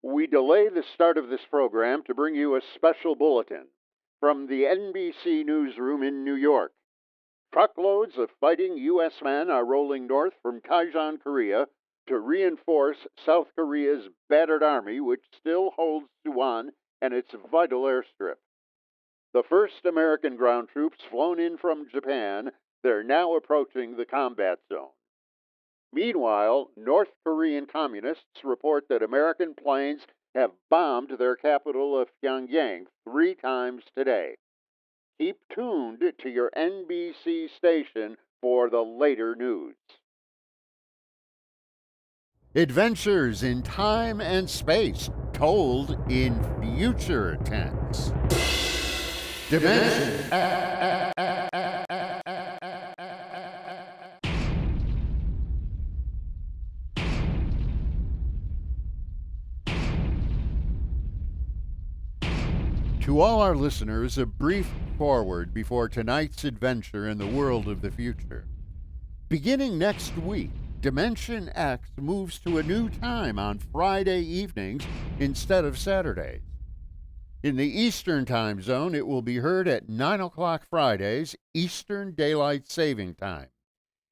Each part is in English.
We delay the start of this program to bring you a special bulletin from the NBC newsroom in New York. Truckloads of fighting U.S. men are rolling north from Kaisan, Korea, to reinforce South Korea's battered army, which still holds Suwon and its vital airstrip. The first American ground troops flown in from Japan, they're now approaching the combat zone. Meanwhile, North Korean communists report that American planes have bombed their capital of Pyongyang 3 times today. Keep tuned to your NBC station for the later news. Adventures in time and space, told in future tense. Dimension. To all our listeners, a brief forward before tonight's adventure in the world of the future. Beginning next week, Dimension X moves to a new time on Friday evenings instead of Saturdays. In the Eastern Time Zone, it will be heard at 9 o'clock Fridays, Eastern Daylight Saving Time.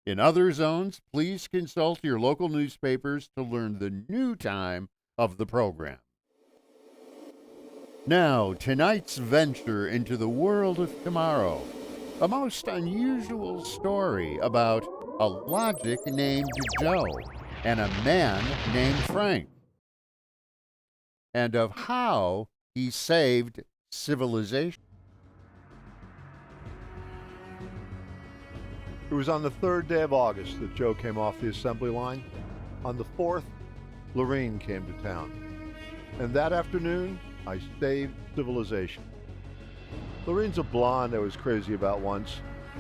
In other zones, please consult your local newspapers to learn the new time of the program. Now, tonight's venture into the world of tomorrow. A most unusual story about a logic named Joe and a man named Frank, and of how he saved civilization. It was on the 3rd day of August that Joe came off the assembly line. On the 4th, Lorene came to town. And that afternoon, I saved civilization. Lorene's a blonde I was crazy about once,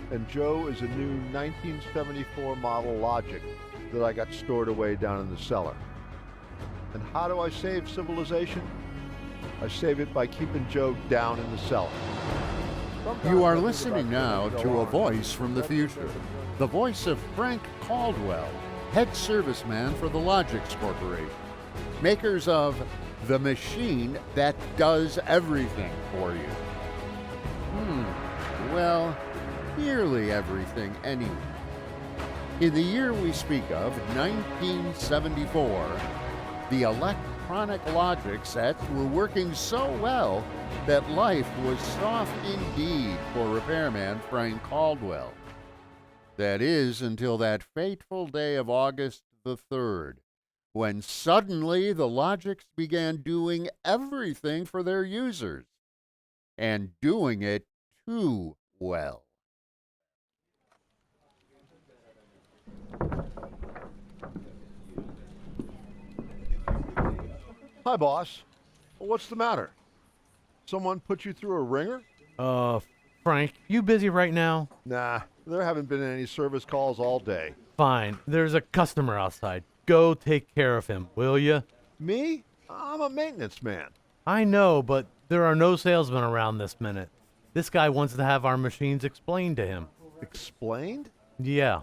and Joe is a new 1974 model Logic that I got stored away down in the cellar. And how do I save civilization? I save it by keeping Joe down in the cellar. You are listening now to a voice from the future, the voice of Frank Caldwell, head serviceman for the Logix Corporation, makers of the machine that does everything for you. Well, nearly everything anyway. In the year we speak of, 1974, the electronic logic sets were working so well that life was soft indeed for repairman Frank Caldwell. That is, until that fateful day of August the 3rd, when suddenly the Logix began doing everything for their users, and doing it too well. Hi, boss. What's the matter? Someone put you through a ringer? Frank, you busy right now? Nah, there haven't been any service calls all day. Fine, there's a customer outside. Go take care of him, will you? Me? I'm a maintenance man. I know, but there are no salesmen around this minute. This guy wants to have our machines explained to him. Explained? Yeah.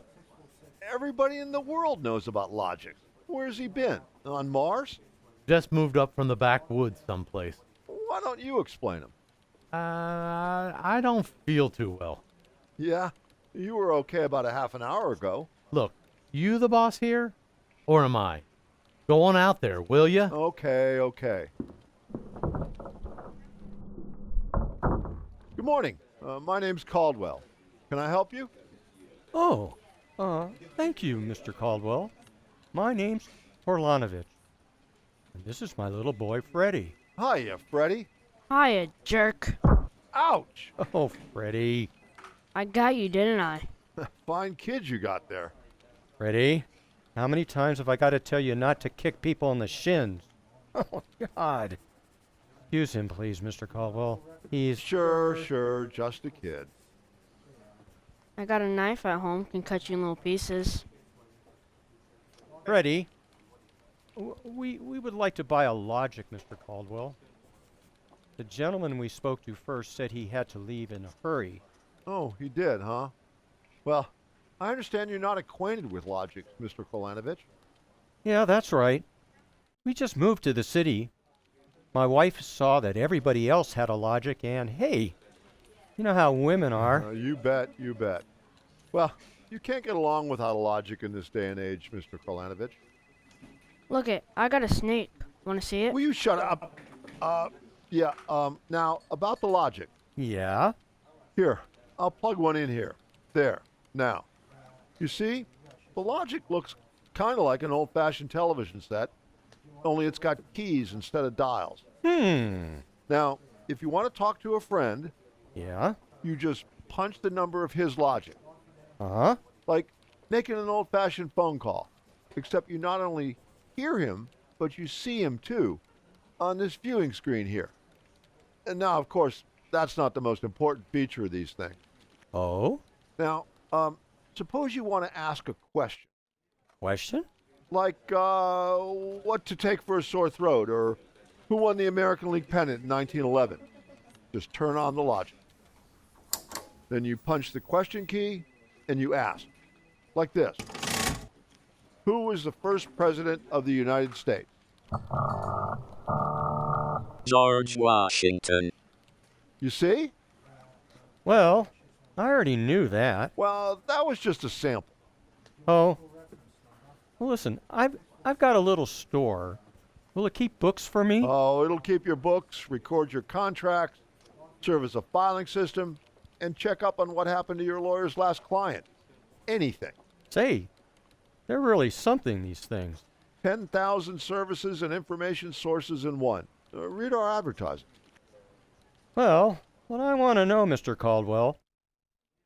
Everybody in the world knows about Logix. Where's he been? On Mars? Just moved up from the backwoods someplace. Why don't you explain him? I don't feel too well. Yeah, you were okay about a half an hour ago. Look, you the boss here? Or am I? Go on out there, will you? Okay. Good morning. My name's Caldwell. Can I help you? Oh, thank you, Mr. Caldwell. My name's Orlanovich. And this is my little boy, Freddie. Hiya, Freddie. Hiya, jerk. Ouch! Oh, Freddie. I got you, didn't I? Fine kid you got there. Freddie, how many times have I got to tell you not to kick people in the shins? Oh, God. Excuse him, please, Mr. Caldwell. He's... Sure, just a kid. I got a knife at home, can cut you in little pieces. Freddie, we would like to buy a Logic, Mr. Caldwell. The gentleman we spoke to first said he had to leave in a hurry. Oh, he did, huh? Well, I understand you're not acquainted with Logix, Mr. Kolanovich. Yeah, that's right. We just moved to the city. My wife saw that everybody else had a logic, and hey, you know how women are. You bet, you bet. Well, you can't get along without a logic in this day and age, Mr. Kolanovich. Look it, I got a snake. Want to see it? Will you shut up? Now, about the logic. Yeah? Here, I'll plug one in here. There. Now, you see, the logic looks kind of like an old-fashioned television set, only it's got keys instead of dials. Now, if you want to talk to a friend, Yeah? you just punch the number of his logic. Uh-huh. Like making an old-fashioned phone call, except you not only hear him, but you see him too on this viewing screen here. And now, of course, that's not the most important feature of these things. Oh? Now, suppose you want to ask a question, Question? like what to take for a sore throat, or who won the American League pennant in 1911. Just turn on the logic. Then you punch the question key, and you ask, like this. Who was the first president of the United States? George Washington. You see? Well, I already knew that. Well, that was just a sample. Oh. Well, listen, I've got a little store. Will it keep books for me? Oh, it'll keep your books, record your contracts, serve as a filing system, and check up on what happened to your lawyer's last client. Anything. Say, they're really something, these things. 10,000 services and information sources in one. Read our advertising. Well, what I want to know, Mr. Caldwell,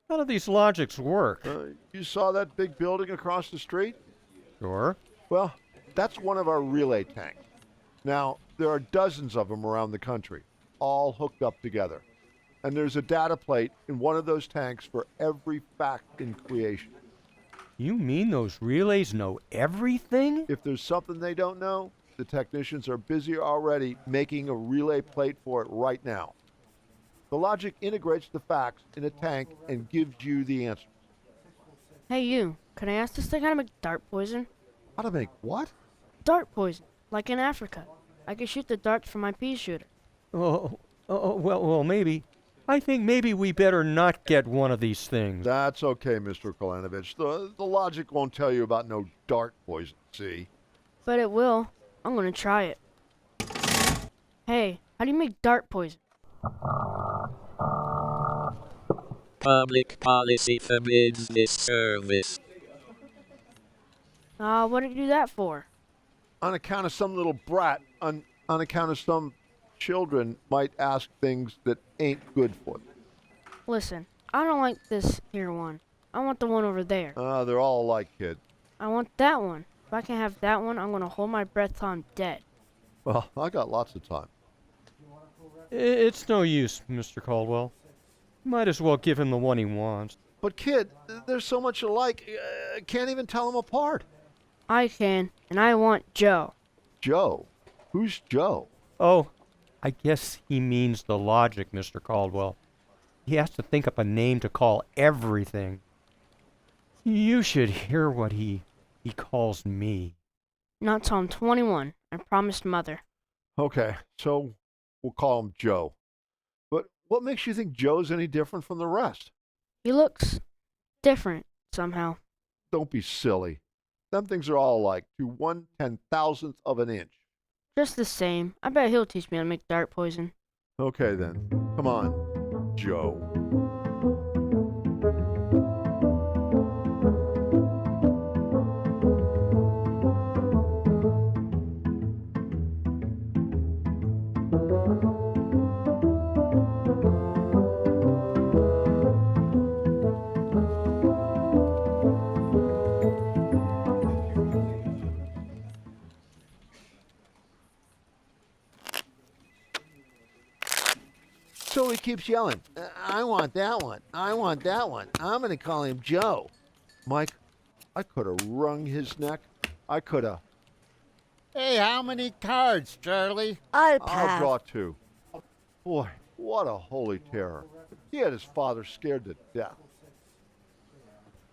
how do these logics work? You saw that big building across the street? Sure. Well, that's one of our relay tanks. Now, there are dozens of them around the country, all hooked up together. And there's a data plate in one of those tanks for every fact in creation. You mean those relays know everything? If there's something they don't know, the technicians are busy already making a relay plate for it right now. The logic integrates the facts in a tank and gives you the answers. Hey you, can I ask this thing how to make dart poison? How to make what? Dart poison, like in Africa. I can shoot the darts from my pea shooter. Well, maybe. I think maybe we better not get one of these things. That's okay, Mr. Kolanovich. The logic won't tell you about no dart poison, see? But it will. I'm gonna try it. Hey, how do you make dart poison? Public policy forbids this service. What did you do that for? On account of some little brat, on account of some children might ask things that ain't good for them. Listen, I don't like this here one. I want the one over there. They're all alike, kid. I want that one. If I can't have that one, I'm gonna hold my breath till I'm dead. Well, I got lots of time. It's no use, Mr. Caldwell. Might as well give him the one he wants. But kid, they're so much alike, can't even tell them apart. I can, and I want Joe. Joe? Who's Joe? Oh, I guess he means the logic, Mr. Caldwell. He has to think up a name to call everything. You should hear what he calls me. Not till I'm 21. I promised Mother. Okay, so we'll call him Joe. But what makes you think Joe's any different from the rest? He looks different somehow. Don't be silly. Them things are all alike, to 1/10,000th of an inch. Just the same. I bet he'll teach me how to make dart poison. Okay then, come on, Joe. So he keeps yelling, I want that one, I want that one, I'm going to call him Joe. Mike, I could have wrung his neck. I could have. Hey, how many cards, Shirley? I'll draw two. Boy, what a holy terror. He had his father scared to death.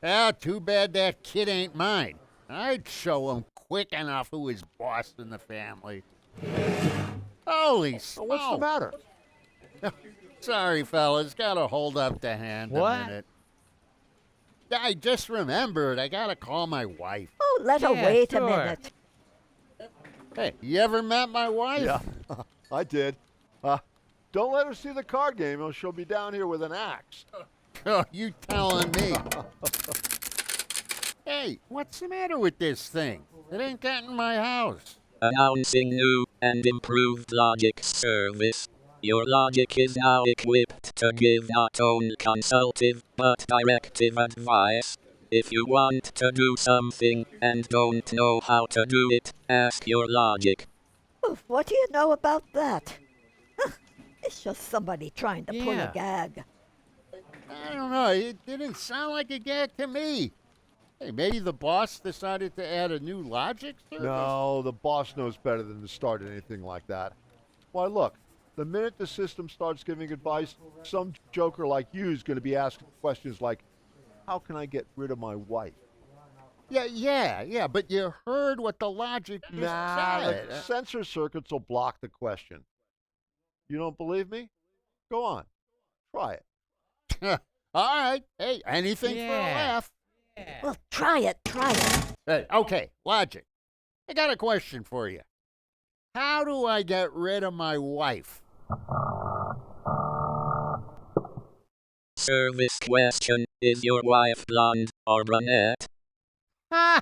Ah, too bad that kid ain't mine. I'd show him quick enough who is boss in the family. Oh, Holy Oh, what's the smoke. matter? Sorry, fellas. Gotta hold up the hand What? a minute. I just remembered. I gotta call my wife. Oh, let her Yeah, wait sure. a minute. Hey, you ever met my wife? Yeah, I did. Don't let her see the card game or she'll be down here with an axe. Oh, you telling me? Hey, what's the matter with this thing? It ain't got in my house. Announcing new and improved logic service. Your logic is now equipped to give not only consultative but directive advice. If you want to do something and don't know how to do it, ask your logic. Oof, what do you know about that? It's just somebody trying to pull Yeah. a gag. I don't know. It didn't sound like a gag to me. Hey, maybe the boss decided to add a new logic service? No, the boss knows better than to start anything like that. Why, look, the minute the system starts giving advice, some joker like you is going to be asking questions like, how can I get rid of my wife? Yeah, but you heard what the logic just Nah, said. the sensor circuits will block the question. You don't believe me? Go on. Try it. All right. Hey, anything for a Yeah. laugh. Well, try it. Hey, okay, logic. I got a question for you. How do I get rid of my wife? Service question. Is your wife blonde or brunette? Ha!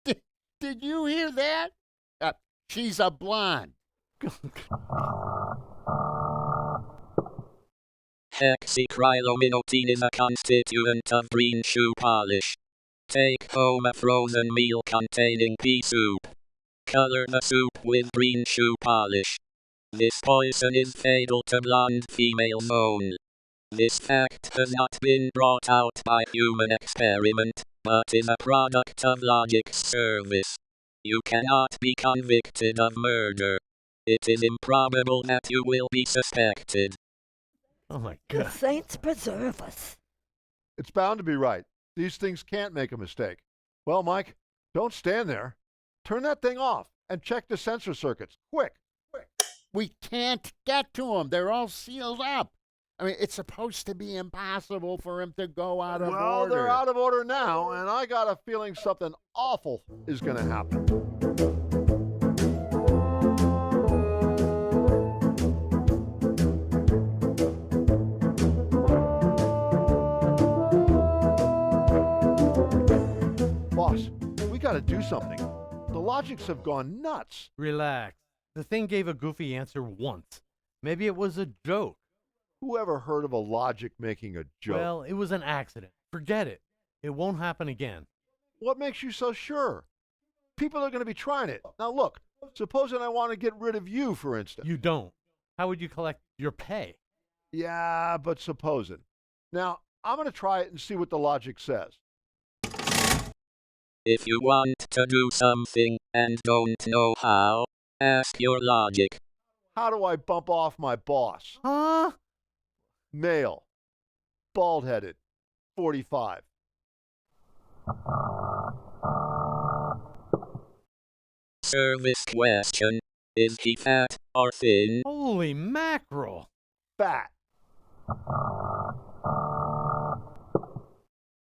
Did you hear that? She's a blonde. Hexacrylominotin is a constituent of green shoe polish. Take home a frozen meal containing pea soup. Color the soup with green shoe polish. This poison is fatal to blonde females only. This fact has not been brought out by human experiment, but is a product of logic service. You cannot be convicted of murder. It is improbable that you will be suspected. Oh my The God. saints preserve us. It's bound to be right. These things can't make a mistake. Well, Mike, don't stand there. Turn that thing off and check the sensor circuits. Quick. We can't get to them. They're all sealed up. I mean, it's supposed to be impossible for him to go out of Well, order. they're out of order now, and I got a feeling something awful is going to happen. Boss, we got to do something. The logics have gone nuts. Relax. The thing gave a goofy answer once. Maybe it was a joke. Whoever heard of a logic making a joke? Well, it was an accident. Forget it. It won't happen again. What makes you so sure? People are going to be trying it. Now look, supposing I want to get rid of you, for instance. You don't. How would you collect your pay? Yeah, but supposing. Now, I'm going to try it and see what the logic says. If you want to do something and don't know how, ask your logic. How do I bump off my boss? Huh? Male. Bald-headed. 45. Service question. Is he fat or thin? Holy mackerel. Fat.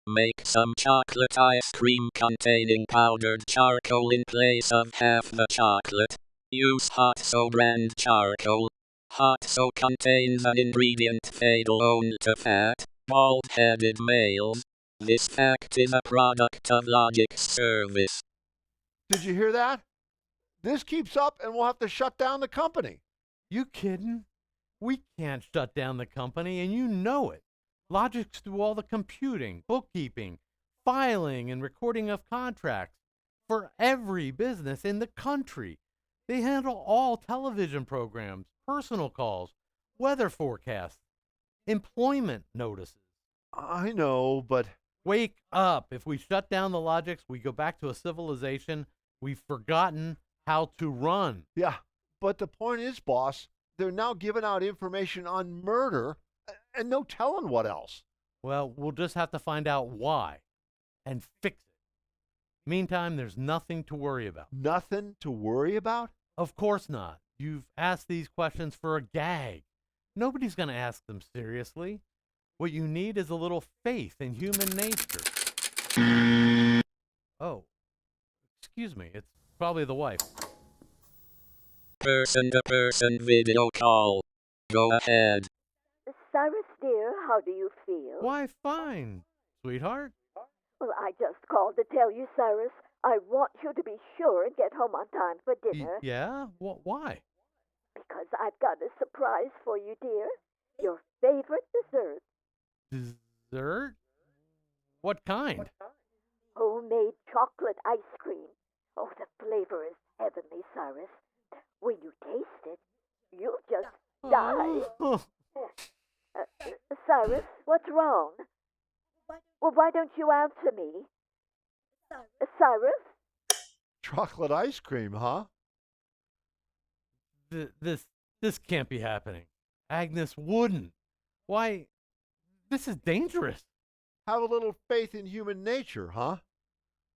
Make some chocolate ice cream containing powdered charcoal in place of half the chocolate. Use hot so brand charcoal. Hot so contains an ingredient fatal only to fat, bald-headed males. This fact is a product of logic service. Did you hear that? This keeps up and we'll have to shut down the company. You kidding? We can't shut down the company, and you know it. Logic's do all the computing, bookkeeping, filing, and recording of contracts for every business in the country. They handle all television programs, personal calls, weather forecasts, employment notices. I know, but Wake up. If we shut down the Logics, we go back to a civilization we've forgotten how to run. yeah, but the point is, boss, they're now giving out information on murder and no telling what else. Well, we'll just have to find out why and fix it. Meantime, there's nothing to worry about. Nothing to worry about? Of course not. You've asked these questions for a gag. Nobody's going to ask them seriously. What you need is a little faith in human nature. Oh, excuse me. It's probably the wife. Person-to-person video call. Go ahead. Cyrus, dear, how do you feel? Why, fine, sweetheart. Well, I just called to tell you, Cyrus, I want you to be sure and get home on time for dinner. Yeah? Why? Because I've got a surprise for you, dear. Your favorite dessert. Dessert? What kind? Homemade chocolate ice cream. Oh, the flavor is heavenly, Cyrus. When you taste it, you'll just die. Cyrus, what's wrong? Well, why don't you answer me? Cyrus? Chocolate ice cream, huh? This can't be happening. Agnes wouldn't. Why, this is dangerous. Have a little faith in human nature, huh?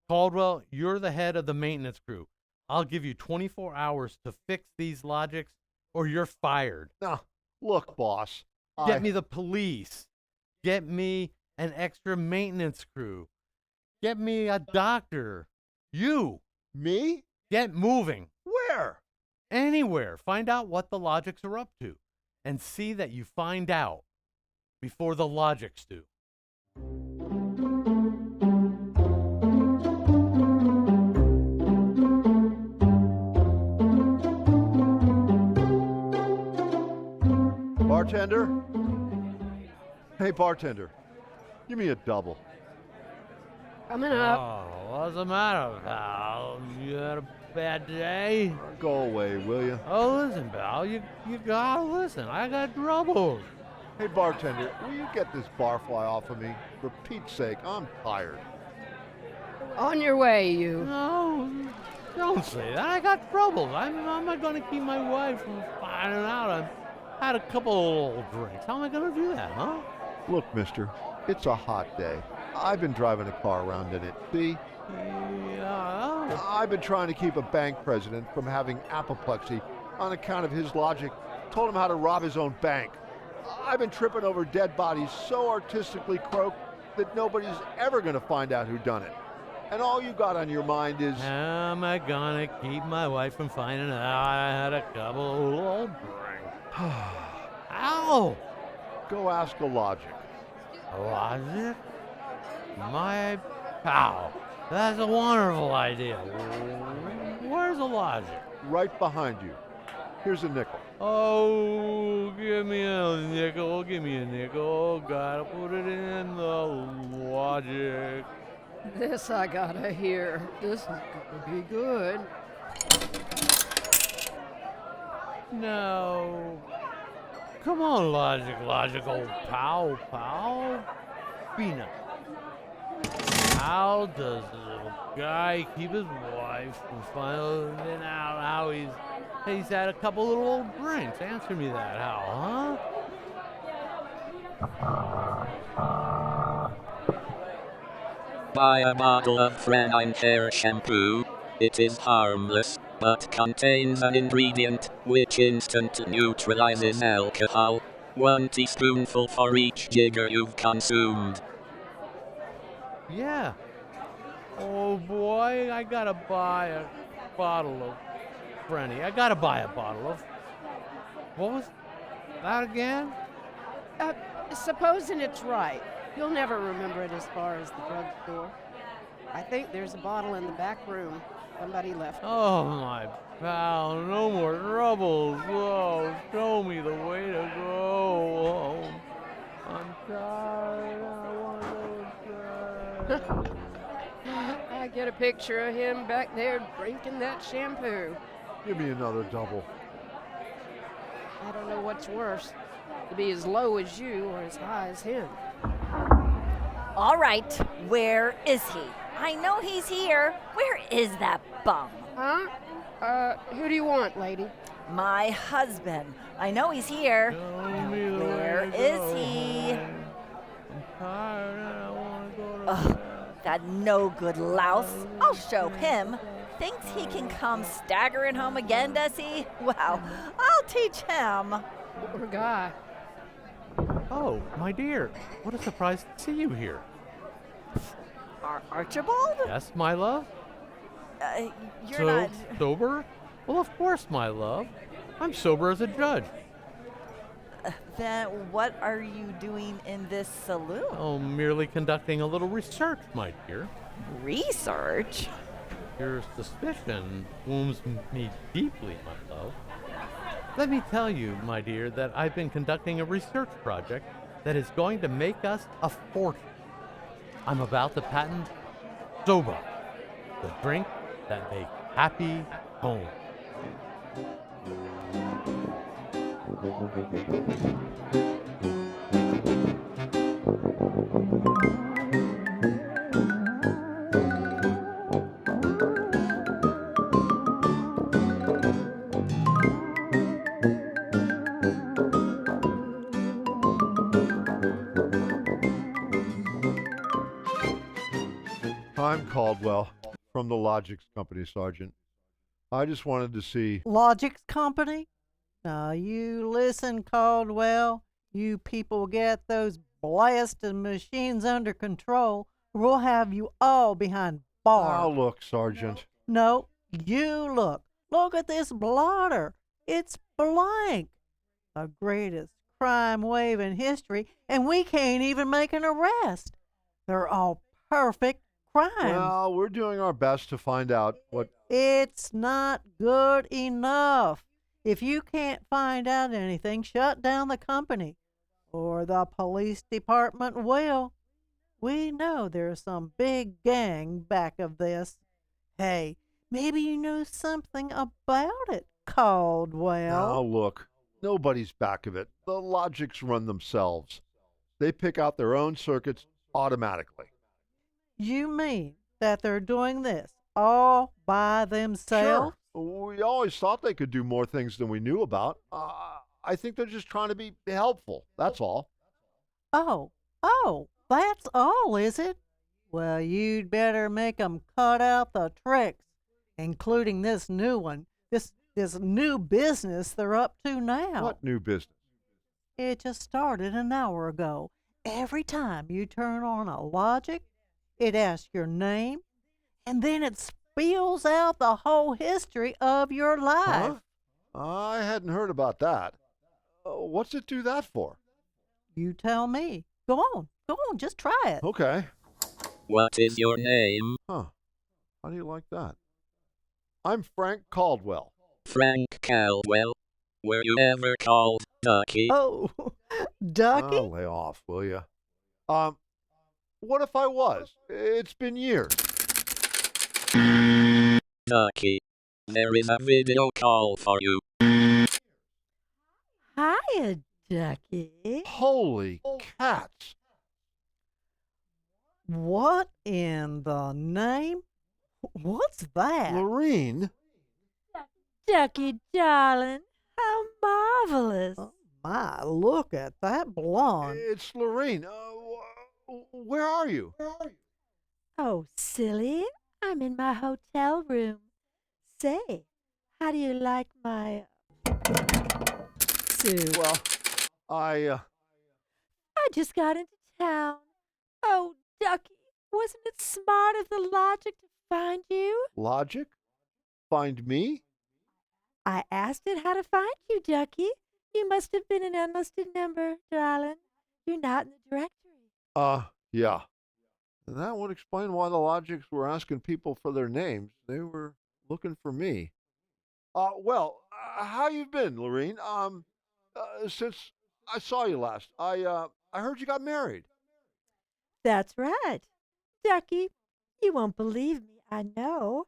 Caldwell, you're the head of the maintenance crew. I'll give you 24 hours to fix these logics, or you're fired. Now, look, boss. Get me the police. Get me an extra maintenance crew. Get me a doctor. You. Me? Get moving. Where? Anywhere. Find out what the Logics are up to. And see that you find out before the Logics do. Bartender? Hey, bartender. Give me a double. Coming up. Oh, what's the matter, pal? You had a bad day? Go away, will you? Oh, listen, pal. You gotta listen. I got troubles. Hey, bartender, will you get this barfly off of me? For Pete's sake, I'm tired. On your way, you. No, don't say that. I got troubles. I'm not gonna keep my wife from finding out I had a couple of old drinks. How am I gonna do that, huh? Look, mister, it's a hot day. I've been driving a car around in it, see? Yeah. I've been trying to keep a bank president from having apoplexy on account of his logic. Told him how to rob his own bank. I've been tripping over dead bodies so artistically croaked that nobody's ever going to find out who done it. And all you got on your mind is... How am I gonna keep my wife from finding out I had a couple of old drinks? Ow! Go ask a logic. Logic? My pal. That's a wonderful idea. Where's the logic? Right behind you. Here's a nickel. Oh, give me a nickel. Give me a nickel. Gotta put it in the logic. This I gotta hear. This is gonna be good. No. Come on, logic, old pal. Peanut. How does the little guy keep his wife from finding out how he's had a couple little old drinks? Answer me that, how, huh? Buy a bottle of Franine hair shampoo. It is harmless, but contains an ingredient which instantly neutralizes alcohol. 1 teaspoonful for each jigger you've consumed. Yeah. Oh boy, I gotta buy a bottle of Frenny. I gotta buy a bottle of... What was that again? Supposing it's right. You'll never remember it as far as the drugstore. I think there's a bottle in the back room. Somebody left it. Oh, my pal, no more troubles. Oh, show me the way to go home. I'm tired. I want to go inside. I get a picture of him back there drinking that shampoo. Give me another double. I don't know what's worse, to be as low as you or as high as him. All right, where is he? I know he's here. Where is that bum? Huh? Who do you want, lady? My husband. I know he's here. Where is he? I'm tired and I want to go to Ugh, that no good louse. I'll show him. thinks he can come staggering home again, does he? Well, I'll teach him. Poor guy. Oh, my dear, what a surprise to see you here. Archibald? Yes, my love? You're not... Sober? Well, of course, my love. I'm sober as a judge. Then what are you doing in this saloon? Oh, merely conducting a little research, my dear. Research? Your suspicion wounds me deeply, my love. Let me tell you, my dear, that I've been conducting a research project that is going to make us a fortune. I'm about to patent Soba, the drink that makes happy home. I'm Caldwell from the Logics Company, Sergeant. I just wanted to see. Logics Company? Now you listen, Caldwell. You people get those blasted machines under control, or we'll have you all behind bars. Oh, look, Sergeant. No, you look. Look at this blotter. It's blank. The greatest crime wave in history, and we can't even make an arrest. They're all perfect crimes. Well, we're doing our best to find out what. It's not good enough. If you can't find out anything, shut down the company, or the police department will. We know there's some big gang back of this. Hey, maybe you know something about it, Caldwell. Oh, look. Nobody's back of it. The Logics run themselves. They pick out their own circuits automatically. You mean that they're doing this all by themselves? Sure. We always thought they could do more things than we knew about. I think they're just trying to be helpful. That's all. Oh, that's all, is it? Well, you'd better make 'em cut out the tricks, including this new one, this new business they're up to now. What new business? It just started an hour ago. Every time you turn on a Logic, it asks your name, and then it spills out the whole history of your life. Huh? I hadn't heard about that. What's it do that for? You tell me. Go on, just try it. Okay. What is your name? Huh. How do you like that? I'm Frank Caldwell. Frank Caldwell. Were you ever called Ducky? Oh, Ducky? Oh, lay off, will you? What if I was? It's been years. Ducky. There is a video call for you. Hiya, Ducky. Holy cats. What in the name? What's that? Lorene? Ducky, darling, how marvelous. Oh, my, look at that blonde. It's Lorene. Where are you? Oh, silly, I'm in my hotel room. Say, how do you like my suit? Well, I just got into town. Oh, Ducky, wasn't it smart of the Logic to find you? Logic? Find me? I asked it how to find you, Ducky. You must have been an unlisted number, darling. You're not in the directory. Yeah. And that would explain why the Logics were asking people for their names. They were looking for me. How you been, Lorene? Since I saw you last, I heard you got married. That's right. Ducky, you won't believe me, I know,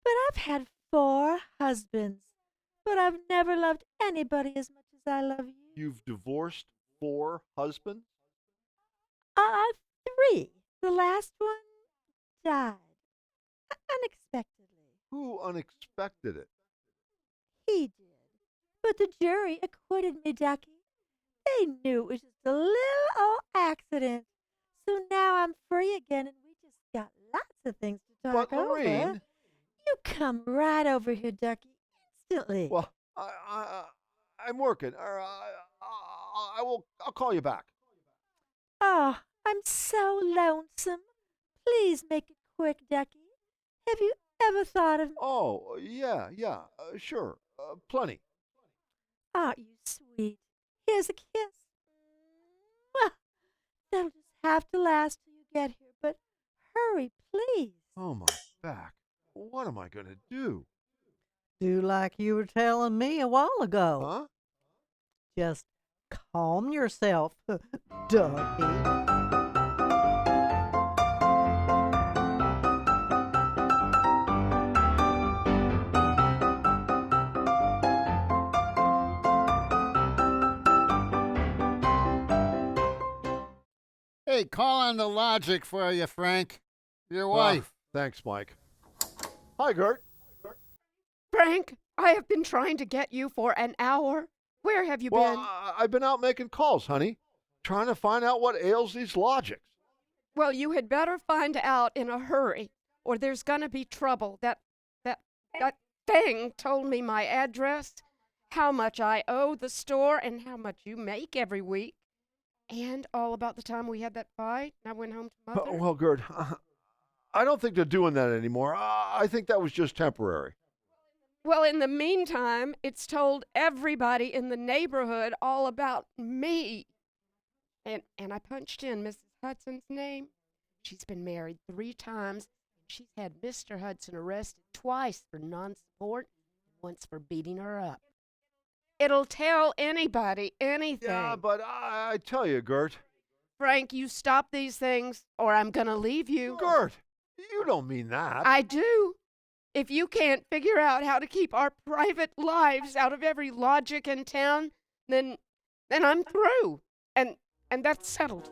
but I've had 4 husbands. But I've never loved anybody as much as I love you. You've divorced 4 husbands? 3. The last one died. Unexpectedly. Who unexpected it? He did. But the jury acquitted me, Ducky. They knew it was just a little old accident. So now I'm free again and we just got lots of things to talk But over. Lorene... You come right over here, Ducky, instantly. Well, I'm working. I'll call you back. Oh, I'm so lonesome. Please make it quick, Ducky. Have you ever thought of me? Oh, yeah, sure. Plenty. Aren't you sweet? Here's a kiss. Mwah. That'll just have to last till you get here, but hurry, please. Oh, my back. What am I going to do? Do like you were telling me a while ago. Huh? Just calm yourself, Ducky. Hey, call on the logic for you, Frank. Your wife. Thanks, Mike. Hi, Gert. Frank, I have been trying to get you for an hour. Where have you Well, been? I've been out making calls, honey. Trying to find out what ails these logics. Well, you had better find out in a hurry, or there's gonna be trouble. That thing told me my address, how much I owe the store, and how much you make every week. And all about the time we had that fight, and I went home to Mother. Well, Gert, I don't think they're doing that anymore. I think that was just temporary. Well, in the meantime, it's told everybody in the neighborhood all about me. And I punched in Mrs. Hudson's name. She's been married 3 times. She's had Mr. Hudson arrested twice for non-support and once for beating her up. It'll tell anybody anything. Yeah, but I tell you, Gert. Frank, you stop these things or I'm going to leave you. Gert, you don't mean that. I do. If you can't figure out how to keep our private lives out of every logic in town, then I'm through. And that's settled.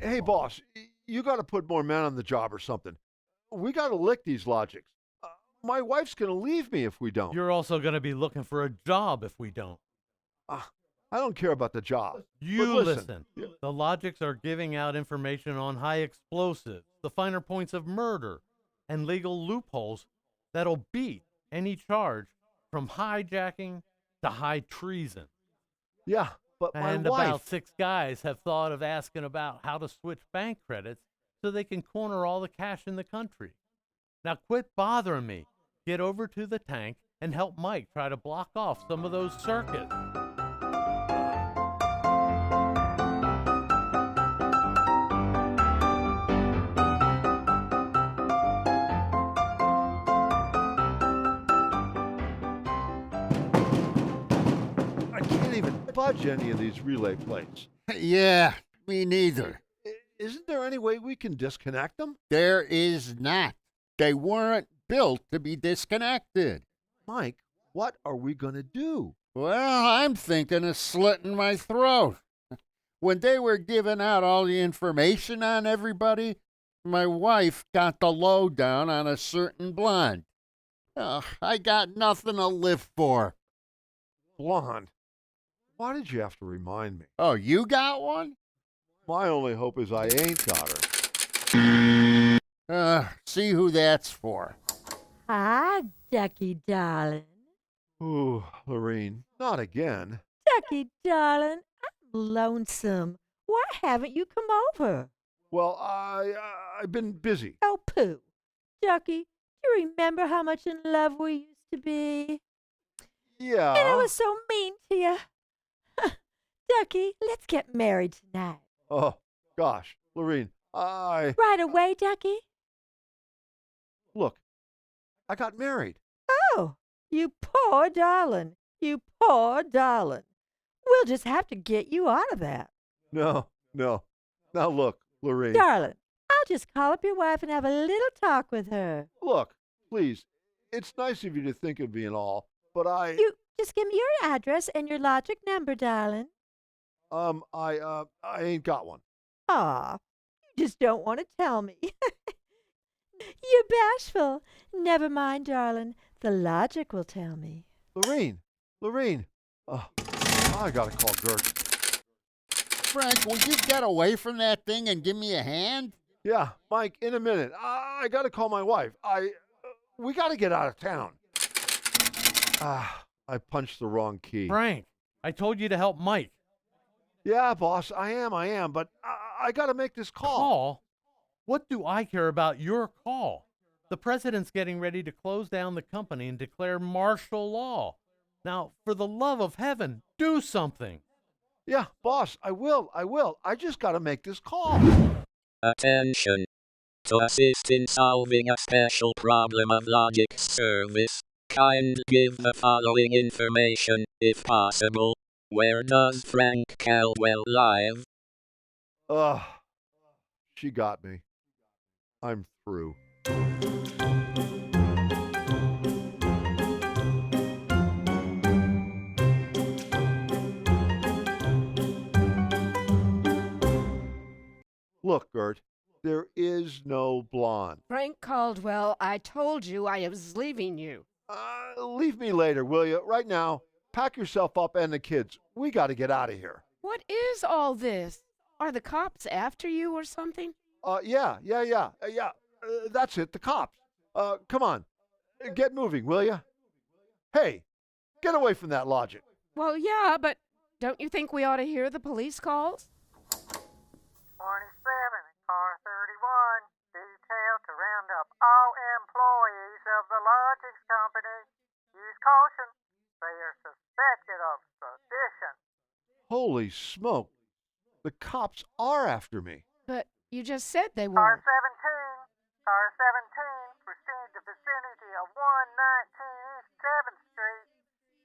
Hey, boss, you got to put more men on the job or something. We got to lick these logics. My wife's going to leave me if we don't. You're also going to be looking for a job if we don't. I don't care about the job. You But listen. The logics are giving out information on high explosives, the finer points of murder, and legal loopholes that'll beat any charge from hijacking to high treason. Yeah, but my And wife... about 6 guys have thought of asking about how to switch bank credits so they can corner all the cash in the country. Now quit bothering me. Get over to the tank and help Mike try to block off some of those circuits. I can't even budge any of these relay plates. Yeah, me neither. Isn't there any way we can disconnect them? There is not. They weren't built to be disconnected. Mike, what are we going to do? Well, I'm thinking of slitting my throat. When they were giving out all the information on everybody, my wife got the lowdown on a certain blonde. I got nothing to live for. Blonde? Why did you have to remind me? Oh, you got one? My only hope is I ain't got her. See who that's for. Hi, Ducky, darling. Ooh, Lorene, not again. Ducky, darling, I'm lonesome. Why haven't you come over? Well, I've been busy. Oh, pooh. Ducky, do you remember how much in love we used to be? Yeah. And I was so mean to you. Ducky, let's get married tonight. Oh, gosh, Lorene, Right away, Ducky? Look, I got married. Oh, you poor darling. You poor darling. We'll just have to get you out of that. No. Now look, Lorene. Darling, I'll just call up your wife and have a little talk with her. Look, please, it's nice of you to think of me and all, but You just give me your address and your logic number, darling. I ain't got one. Aw, you just don't want to tell me. You're bashful. Never mind, darling. The logic will tell me. Lorene. Oh, I gotta call Gert. Frank, will you get away from that thing and give me a hand? Yeah, Mike, in a minute. I gotta call my wife. We gotta get out of town. I punched the wrong key. Frank, I told you to help Mike. Yeah, boss, I am, but I gotta make this call. Call? What do I care about your call? The president's getting ready to close down the company and declare martial law. Now, for the love of heaven, do something. Yeah, boss, I will. I just gotta make this call. Attention. To assist in solving a special problem of Logic's service, kindly give the following information, if possible. Where does Frank Caldwell live? Ugh, she got me. I'm through. Look, Gert, there is no blonde. Frank Caldwell, I told you I was leaving you. Leave me later, will you? Right now, pack yourself up and the kids. We got to get out of here. What is all this? Are the cops after you or something? Yeah. That's it, the cops. Come on. Get moving, will you? Hey, get away from that Logic. Well, yeah, but don't you think we ought to hear the police calls? 27 and car 31, detail to round up all employees of the Logics Company. Use caution. They are suspected of sedition. Holy smoke. The cops are after me. But you just said they Car were. 17, proceed to vicinity of 119 East 7th Street.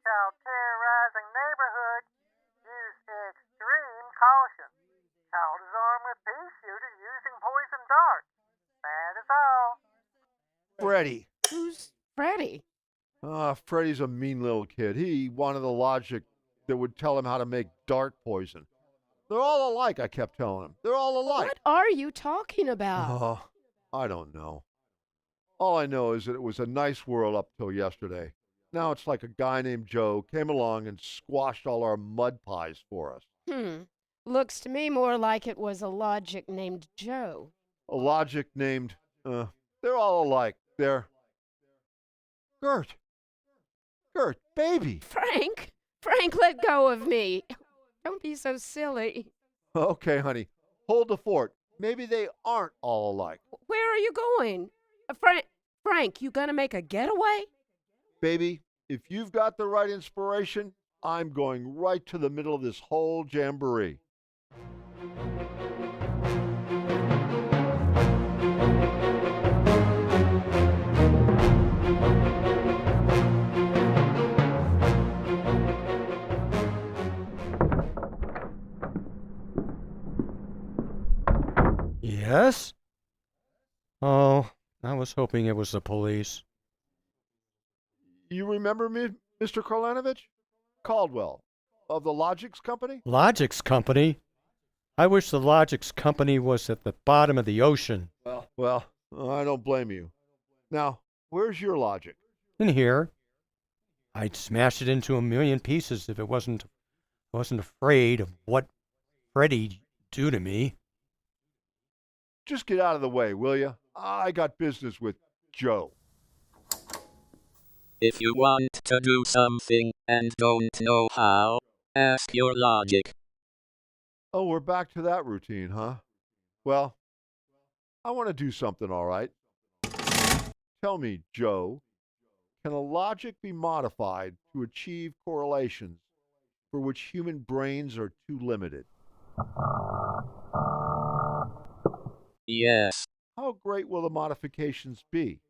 Child terrorizing neighborhood. Use extreme caution. Child is armed with pea shooters using poison darts. That is all. Freddie. Who's Freddie? Freddie's a mean little kid. He wanted the Logic that would tell him how to make dart poison. They're all alike, I kept telling him. They're all alike. What are you talking about? I don't know. All I know is that it was a nice world up till yesterday. Now it's like a guy named Joe came along and squashed all our mud pies for us. Looks to me more like it was a Logic named Joe. A Logic named, they're all alike. They're... Gert, baby. Frank, let go of me. Don't be so silly. Okay, honey. Hold the fort. Maybe they aren't all alike. Where are you going? Frank, you gonna make a getaway? Baby, if you've got the right inspiration, I'm going right to the middle of this whole jamboree. Yes? Oh, I was hoping it was the police. You remember me, Mr. Karlanovich? Caldwell, of the Logics Company? Logics Company? I wish the Logics Company was at the bottom of the ocean. Well, I don't blame you. Now, where's your Logic? In here. I'd smash it into a million pieces if it wasn't afraid of what Freddie'd do to me. Just get out of the way, will you? I got business with Joe. If you want to do something and don't know how, ask your Logic. Oh, we're back to that routine, huh? Well, I want to do something, all right. Tell me, Joe, can a Logic be modified to achieve correlations for which human brains are too limited? Yes. How great will the modifications be?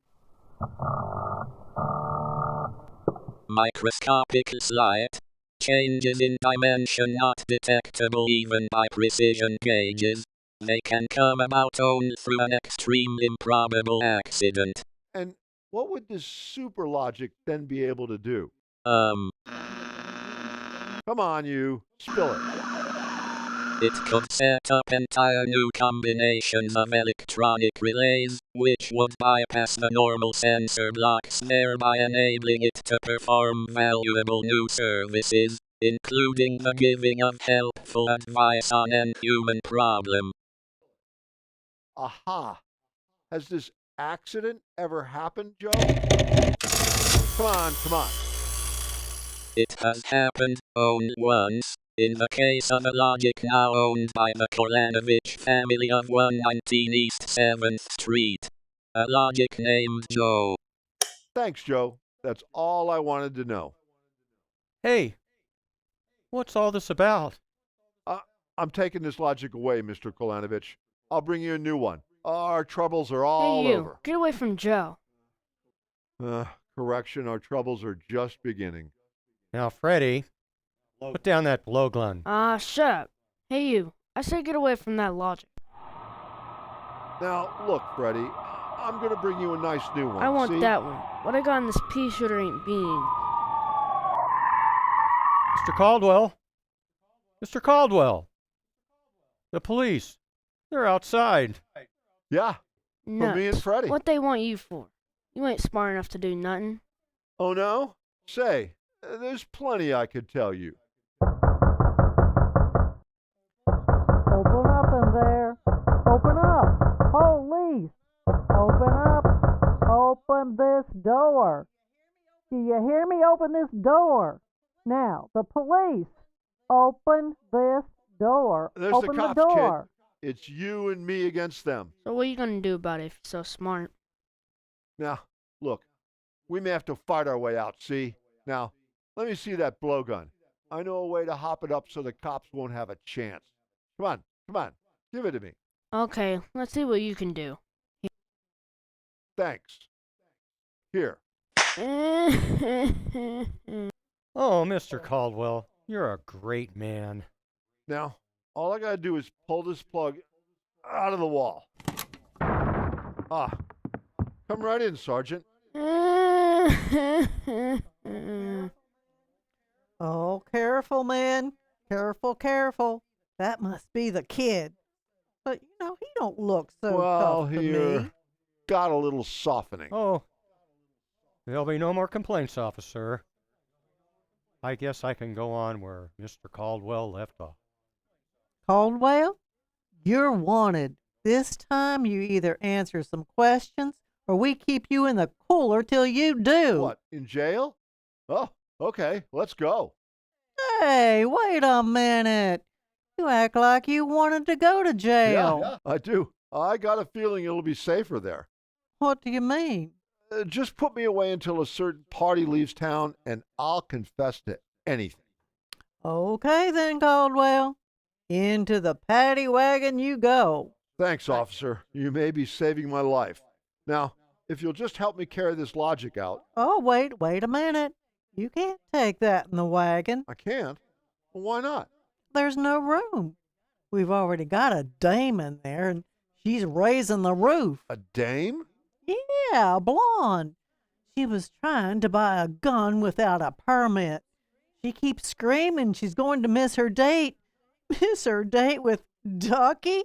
Microscopic slight. Changes in dimension not detectable even by precision gauges. They can come about only through an extreme improbable accident. And what would this super Logic then be able to do? Come on, you. Spill it. It could set up entire new combinations of electronic relays, which would bypass the normal sensor blocks, thereby enabling it to perform valuable new services, including the giving of helpful advice on any human problem. Aha! Has this accident ever happened, Joe? Come on, come on. It has happened only once, in the case of a logic now owned by the Kolanovich family of 119 East 7th Street. A logic named Joe. Thanks, Joe. That's all I wanted to know. Hey, what's all this about? I'm taking this logic away, Mr. Kolanovich. I'll bring you a new one. Our troubles are all over. Get away from Joe. Correction, our troubles are just beginning. Now, Freddie, put down that blowgun. Shut up. Hey, you. I say get away from that logic. Now, look, Freddie, I'm going to bring you a nice new one. I want see? that one. What I got in this pea shooter ain't beans. Mr. Caldwell? Mr. Caldwell! The police. They're outside. Yeah, for me and Freddie. What they want you for? You ain't smart enough to do nothing. Oh, no? Say, there's plenty I could tell you. Open up in there. Open up. Police. Open up. Open this door. Do you hear me? Open this door. Now, the police. Open this door. There's Open the cops, door. kid. It's you and me against them. So what are you gonna do about it if you're so smart? Now, look, we may have to fight our way out, see? Now, let me see that blowgun. I know a way to hop it up so the cops won't have a chance. Come on, give it to me. Okay, let's see what you can do. Thanks. Here. Oh, Mr. Caldwell, you're a great man. Now, all I gotta do is pull this plug out of the wall. Come right in, Sergeant. Oh, careful, man. Careful, careful. That must be the kid. But, he don't look so tough to me. Got a little softening. Oh, there'll be no more complaints, officer. I guess I can go on where Mr. Caldwell left off. Caldwell, you're wanted. This time you either answer some questions or we keep you in the cooler till you do. What, in jail? Oh, okay, let's go. Hey, wait a minute. You act like you wanted to go to jail. Yeah, I do. I got a feeling it'll be safer there. What do you mean? Just put me away until a certain party leaves town, and I'll confess to anything. Okay then, Caldwell. Into the paddy wagon you go. Thanks, officer. You may be saving my life. Now, if you'll just help me carry this logic out. Oh, wait a minute. You can't take that in the wagon. I can't? Well, why not? There's no room. We've already got a dame in there, and she's raising the roof. A dame? Yeah, a blonde. She was trying to buy a gun without a permit. She keeps screaming she's going to miss her date. Miss her date with Ducky?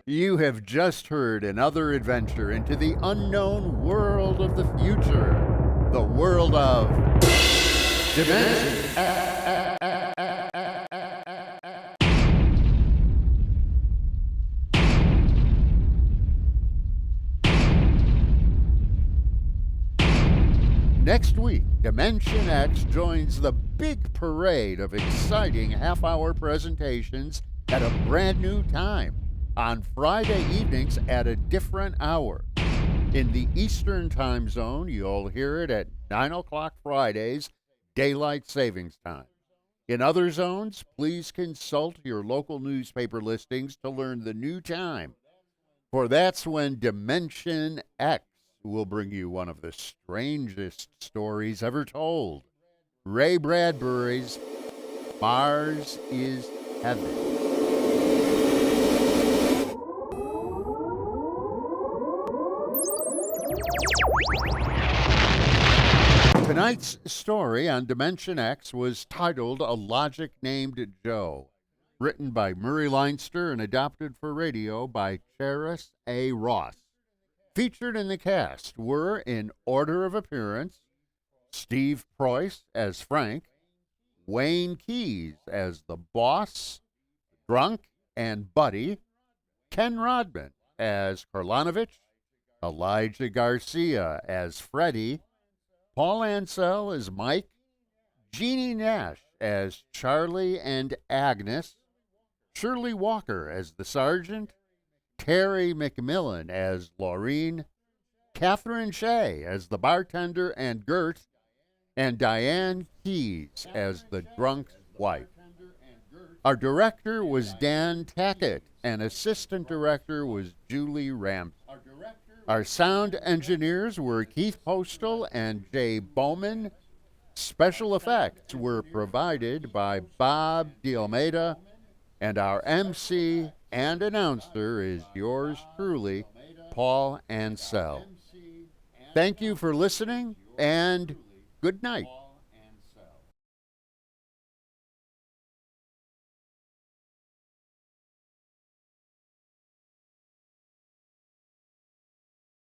You have just heard another adventure into the unknown world of the future. The world of Dimension. Next week, Dimension X joins the big parade of exciting half-hour presentations at a brand new time. On Friday evenings at a different hour. In the Eastern Time Zone, you'll hear it at 9 o'clock Fridays, Daylight Savings Time. In other zones, please consult your local newspaper listings to learn the new time. For that's when Dimension X we'll bring you one of the strangest stories ever told. Ray Bradbury's Mars is Heaven. Tonight's story on Dimension X was titled A Logic Named Joe, written by Murray Leinster and adapted for radio by Cheris A. Ross. Featured in the cast were, in order of appearance, Steve Preuss as Frank, Wayne Keyes as the boss, drunk, and Buddy, Ken Rodman as Karlanovich, Elijah Garcia as Freddie, Paul Ansell as Mike, Jeanne Naish as Charlie and Agnes, Shirley Walker as the sergeant, Tarie MacMillan as Laureen, Katherine Shea as the bartender and Gert, and Diane Keyes as the drunk's wife. Our director was Dan Tackitt, and assistant director was Julie Ramsey. Our sound engineers were Keith Postal and Jay Bowman. Special effects were provided by Bob DiAlmeida, and our MC and announcer is yours truly, Paul Ansell. Thank you for listening, and good night.